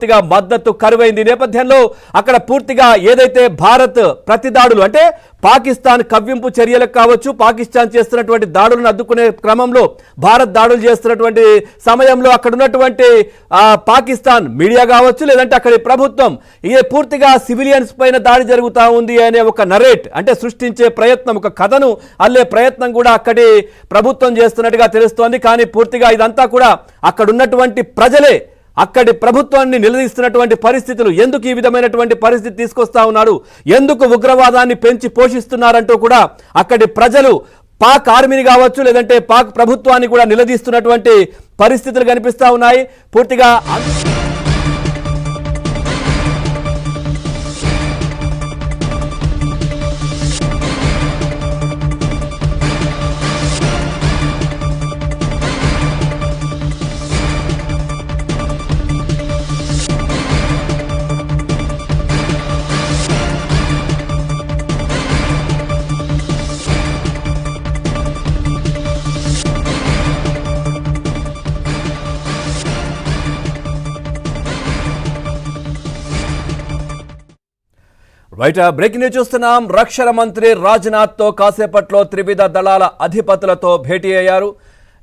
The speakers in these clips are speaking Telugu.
పూర్తిగా మద్దతు కరువైంది నేపథ్యంలో అక్కడ పూర్తిగా ఏదైతే భారత్ ప్రతిదాడులు అంటే పాకిస్తాన్ కవ్వింపు చర్యలకు కావచ్చు పాకిస్తాన్ చేస్తున్నటువంటి దాడులను అడ్డుకునే క్రమంలో భారత్ దాడులు చేస్తున్నటువంటి సమయంలో అక్కడ ఉన్నటువంటి పాకిస్తాన్ మీడియా కావచ్చు లేదంటే అక్కడి ప్రభుత్వం ఇది పూర్తిగా సివిలియన్స్ పైన దాడి జరుగుతూ ఉంది అనే ఒక నరేట్ అంటే సృష్టించే ప్రయత్నం ఒక కథను అల్లే ప్రయత్నం కూడా అక్కడి ప్రభుత్వం చేస్తున్నట్టుగా తెలుస్తోంది కానీ పూర్తిగా ఇదంతా కూడా అక్కడ ఉన్నటువంటి ప్రజలే అక్కడి ప్రభుత్వాన్ని నిలదీస్తున్నటువంటి పరిస్థితులు ఎందుకు ఈ విధమైనటువంటి పరిస్థితి తీసుకొస్తా ఉన్నాడు ఎందుకు ఉగ్రవాదాన్ని పెంచి పోషిస్తున్నారంటూ కూడా అక్కడి ప్రజలు పాక్ ఆర్మీని కావచ్చు లేదంటే పాక్ ప్రభుత్వాన్ని కూడా నిలదీస్తున్నటువంటి పరిస్థితులు కనిపిస్తా ఉన్నాయి పూర్తిగా రైట్ బ్రేకింగ్ న్యూస్ చూస్తున్నాం రక్షణ మంత్రి రాజ్నాథ్ తో కాసేపట్లో త్రివిధ దళాల అధిపతులతో భేటీ అయ్యారు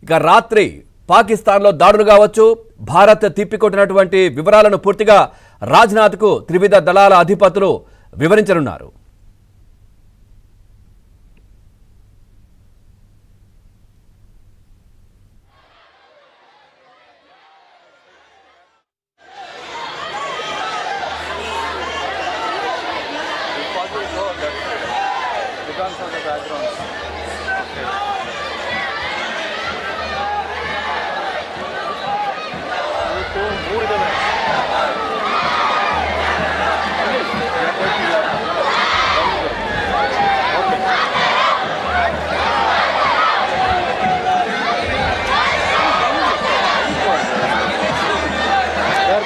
ఇక రాత్రి పాకిస్తాన్లో దాడులు కావచ్చు భారత్ తిప్పికొట్టినటువంటి వివరాలను పూర్తిగా రాజ్నాథ్ కు త్రివిధ దళాల అధిపతులు వివరించనున్నారు For the background.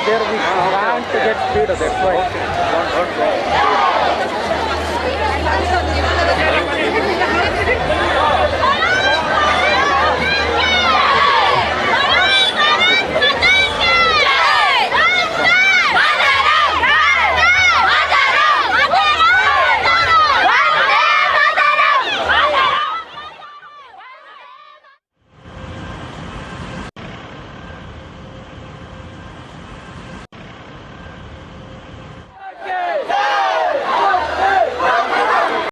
There we can't get speed, that's why. Don't